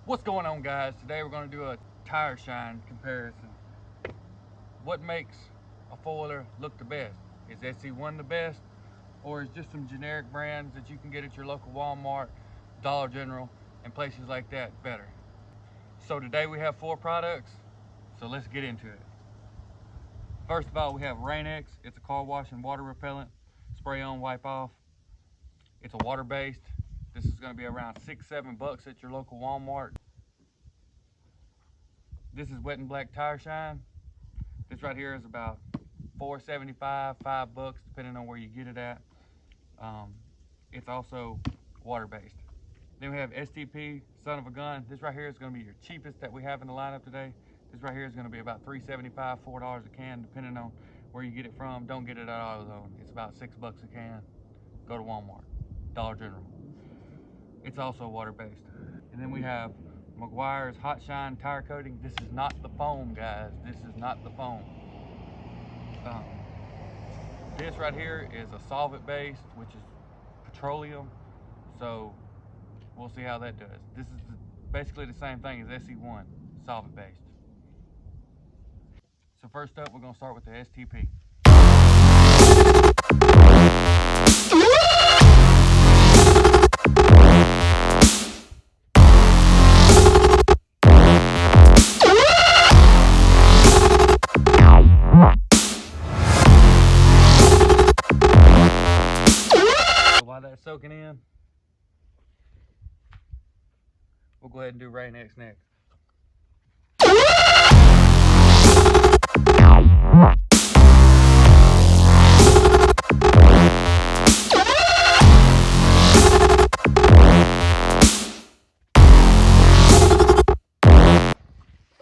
What's going on, guys? Today we're going to do a tire shine comparison. What makes a foiler look the best? Is SC1 the best, or is just some generic brands that you can get at your local Walmart, Dollar General, and places like that better? So today we have 4 products, so let's get into it. First of all, we have Rain-X. It's a car wash and water repellent. Spray on, wipe off. It's a water-based. This is going to be around $6-7 at your local Walmart. This is Wet and Black Tire Shine. This right here is about $4.75, $5, depending on where you get it at. It's also water-based. Then we have STP Son of a Gun. This right here is going to be your cheapest that we have in the lineup today. This right here is going to be about $3.75, $4 a can, depending on where you get it from. Don't get it at AutoZone. It's about $6 a can. Go to Walmart, Dollar General. It's also water-based. And then we have Meguirs Hot Shine Tire Coating. This is not the foam, guys. This is not the foam. This right here is a solvent-based, which is petroleum. So we'll see how that does. This is basically the same thing as SC1, solvent-based. So first up, we're going to start with the STP. So while that's soaking in, we'll go ahead and do Rain-X next.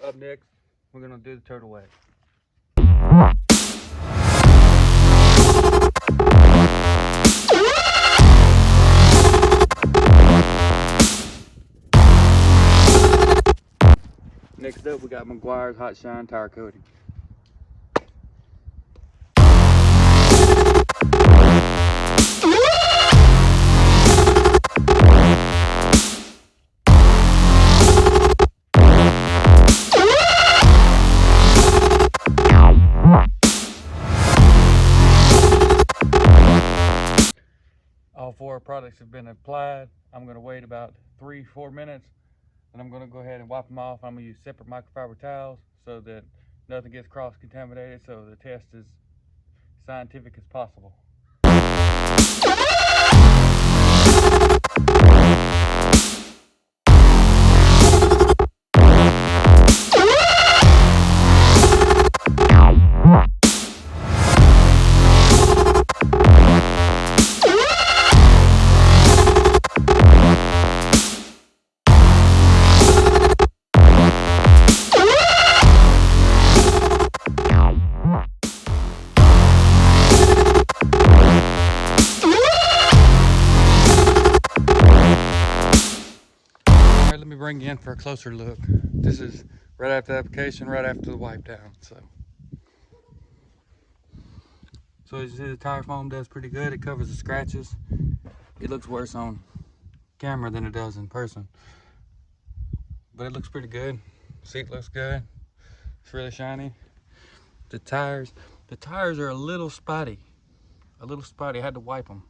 Up next, we're going to do the turtle wax. Next up, we got Meguirs Hot Shine Tire Coating. All 4 products have been applied. I'm going to wait about 3-4 minutes, and I'm going to go ahead and wipe them off. I'm going to use separate microfiber towels so that nothing gets cross-contaminated, so the test is scientific as possible. Let me bring you in for a closer look. This is right after the application, right after the wipe down. So as you see, the tire foam does pretty good. It covers the scratches. It looks worse on camera than it does in person, but it looks pretty good. Seat looks good. It's really shiny. The tires are a little spotty. I had to wipe them.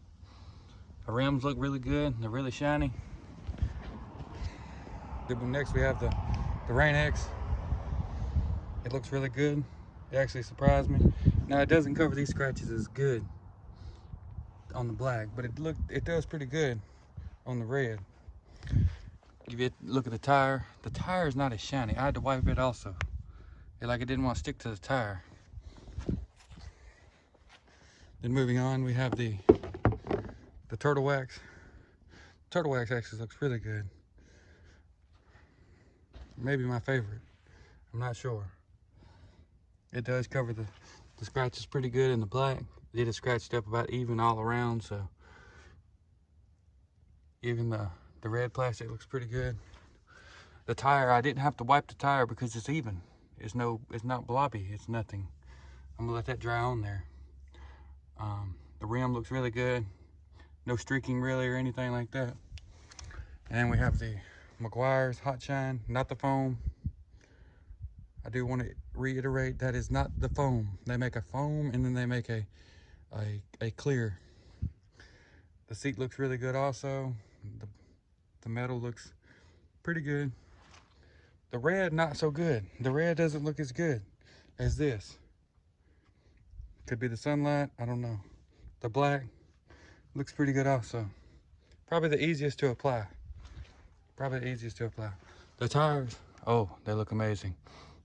The rims look really good. They're really shiny. Next we have the Rain-X. It looks really good. It actually surprised me. Now it doesn't cover these scratches as good on the black, but it does pretty good on the red. Give you a look at the tire. The tire is not as shiny. I had to wipe it also. It didn't want to stick to the tire. Then moving on, we have the turtle wax. Turtle wax actually looks really good. Maybe my favorite. I'm not sure. It does cover the scratches pretty good in the black. It is scratched up about even all around, so even the red plastic looks pretty good. The tire, I didn't have to wipe the tire because it's even. It's not blobby. It's nothing. I'm gonna let that dry on there. The rim looks really good. No streaking really or anything like that. And then we have the Meguirs Hot Shine, not the foam. I do want to reiterate that is not the foam. They make a foam and then they make a clear. The seat looks really good also. The metal looks pretty good. The red, not so good. The red doesn't look as good as this. Could be the sunlight, I don't know. The black looks pretty good also. Probably the easiest to apply. Probably the easiest to apply. The tires, oh, they look amazing.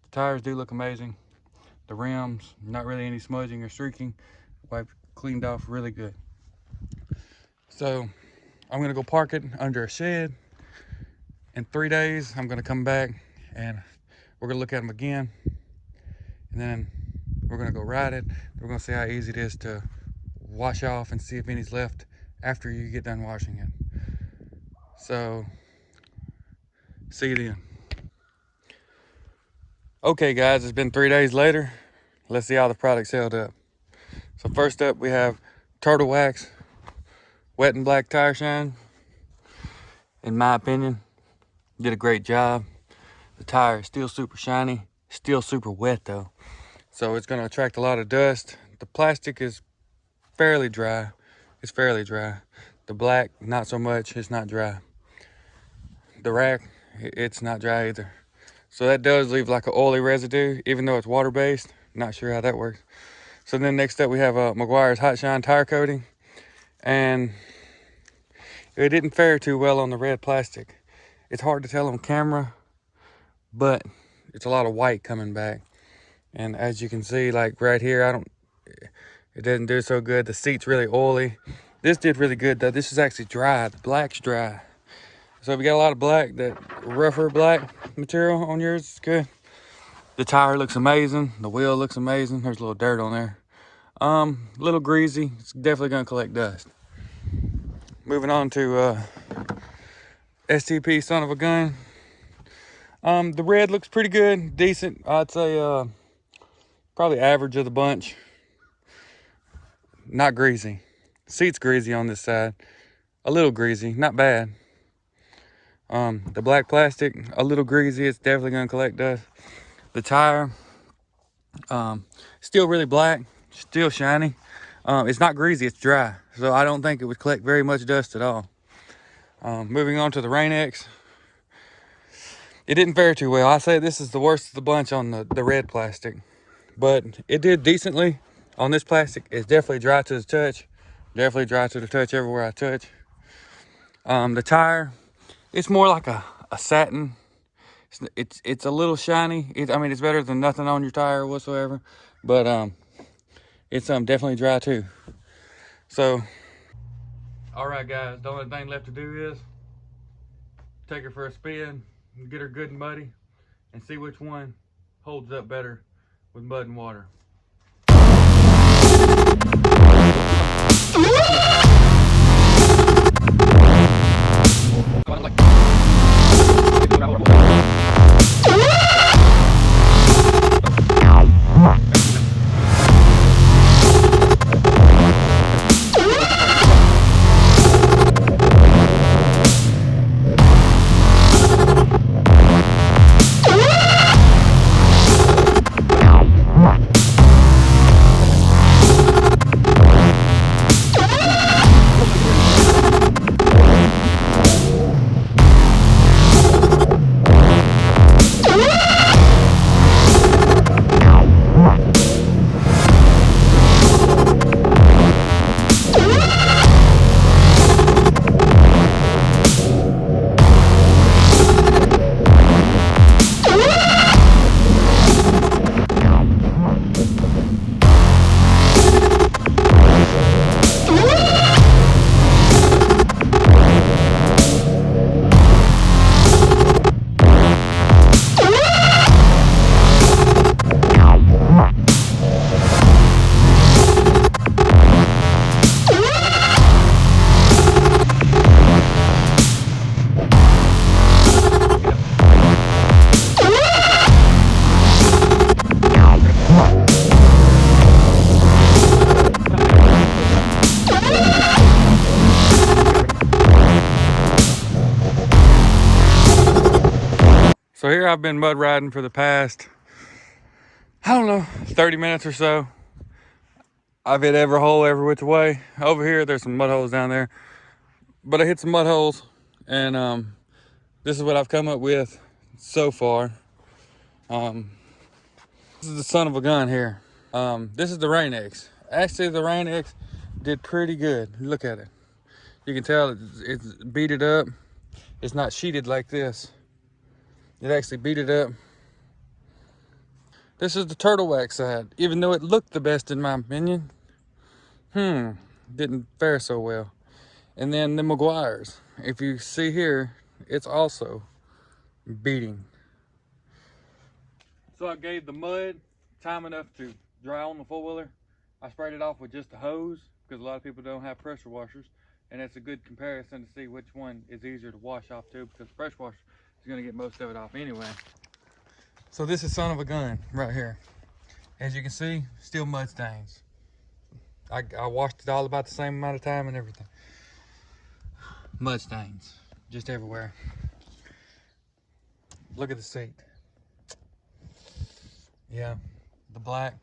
The tires do look amazing. The rims, not really any smudging or streaking. Wiped, cleaned off really good. So I'm gonna go park it under a shed. In 3 days, I'm gonna come back and we're gonna look at them again. And then we're gonna go ride it. We're gonna see how easy it is to wash off and see if any's left after you get done washing it. So, see you then. Okay guys, it's been 3 days later. Let's see how the product's held up. So first up we have Turtle Wax Wet and Black Tire Shine. In my opinion, did a great job. The tire is still super shiny, still super wet though. So it's gonna attract a lot of dust. The plastic is fairly dry. It's fairly dry. The black, not so much, it's not dry. The rack, it's not dry either. So that does leave like an oily residue, even though it's water-based. Not sure how that works. So then next up we have Meguirs Hot Shine tire coating. And it didn't fare too well on the red plastic. It's hard to tell on camera, but it's a lot of white coming back. And as you can see, like right here, it doesn't do so good. The seat's really oily. This did really good though. This is actually dry. The black's dry. So if you got a lot of black, that rougher black material on yours, it's good. The tire looks amazing. The wheel looks amazing. There's a little dirt on there. A little greasy. It's definitely gonna collect dust. Moving on to STP Son of a Gun. The red looks pretty good, decent. I'd say probably average of the bunch. Not greasy. Seat's greasy on this side. A little greasy, not bad. The black plastic, a little greasy. It's definitely gonna collect dust. The tire, still really black, still shiny. It's not greasy, it's dry. So I don't think it would collect very much dust at all. Moving on to the Rain-X. It didn't fare too well. I say this is the worst of the bunch on the red plastic. But it did decently on this plastic. It's definitely dry to the touch. Definitely dry to the touch everywhere I touch. The tire, it's more like a satin. It's a little shiny. I mean, it's better than nothing on your tire whatsoever. But it's definitely dry too. So, all right, guys. The only thing left to do is take her for a spin, get her good and muddy, and see which one holds up better with mud and water. So here I've been mud riding for the past, I don't know, 30 minutes or so. I've hit every hole every which way. Over here, there's some mud holes down there. But I hit some mud holes, and this is what I've come up with so far. This is the son of a gun here. This is the Rain X. Actually, the Rain X did pretty good. Look at it. You can tell it's beaded up. It's not sheeted like this. It actually beaded up. This is the turtle wax side. Even though it looked the best in my opinion, didn't fare so well. And then the Meguirs. If you see here, it's also beading. So I gave the mud time enough to dry on the four-wheeler. I sprayed it off with just a hose because a lot of people don't have pressure washers, and it's a good comparison to see which one is easier to wash off to, because the pressure washer is going to get most of it off anyway. So this is son of a gun right here. As you can see, still mud stains. I washed it all about the same amount of time and everything. Mud stains just everywhere. Look at the seat. Yeah, the black.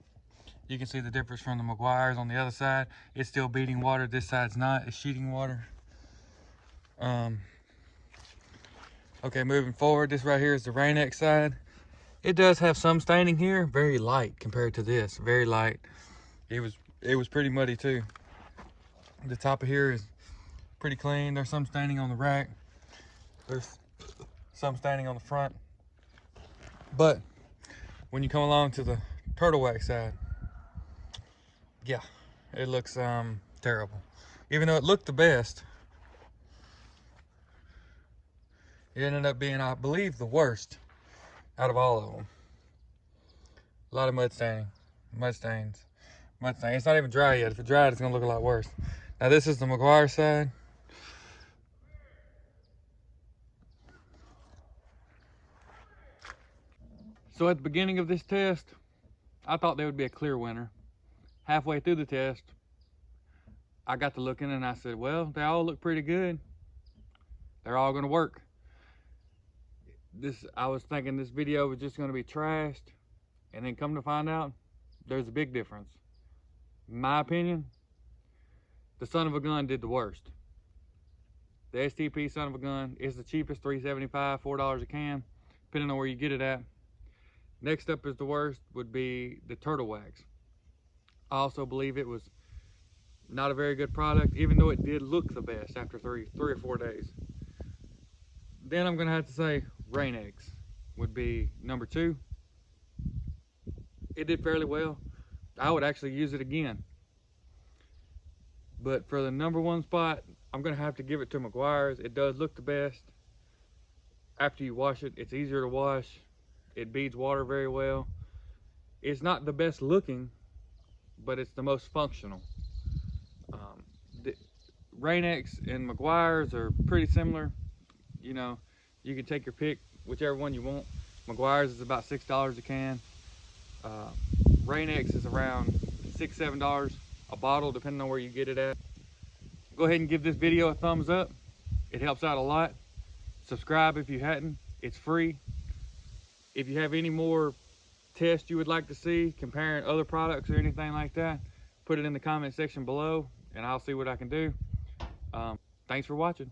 You can see the difference from the Meguirs on the other side. It's still beating water. This side's not. It's sheeting water. Okay, moving forward. This right here is the Rain X side. It does have some staining here. Very light compared to this. Very light. It was pretty muddy too. The top of here is pretty clean. There's some staining on the rack. There's some staining on the front. But when you come along to the turtle wax side, yeah, it looks terrible. Even though it looked the best, it ended up being, I believe, the worst out of all of them. A lot of mud staining, mud stains, mud stains. It's not even dry yet. If it dried, it's gonna look a lot worse. Now this is the Meguirs side. So at the beginning of this test, I thought there would be a clear winner. Halfway through the test, I got to looking and I said, well, they all look pretty good. They're all gonna work. I was thinking this video was just gonna be trashed, and then come to find out, there's a big difference. In my opinion, the son of a gun did the worst. The STP son of a gun is the cheapest, $3.75, $4 a can, depending on where you get it at. Next up is the worst would be the turtle wax. I also believe it was not a very good product, even though it did look the best after three or 4 days. Then I'm gonna have to say Rain X would be number 2. It did fairly well. I would actually use it again. But for the number 1 spot, I'm gonna have to give it to Meguirs. It does look the best. After you wash it, it's easier to wash. It beads water very well. It's not the best looking, but it's the most functional. The Rain X and Meguirs are pretty similar. You know, you can take your pick, whichever one you want. Meguirs is about $6 a can. Rain X is around $6, $7 a bottle, depending on where you get it at. Go ahead and give this video a thumbs up. It helps out a lot. Subscribe if you hadn't. It's free. If you have any more tests you would like to see, comparing other products or anything like that, put it in the comment section below and I'll see what I can do. Thanks for watching.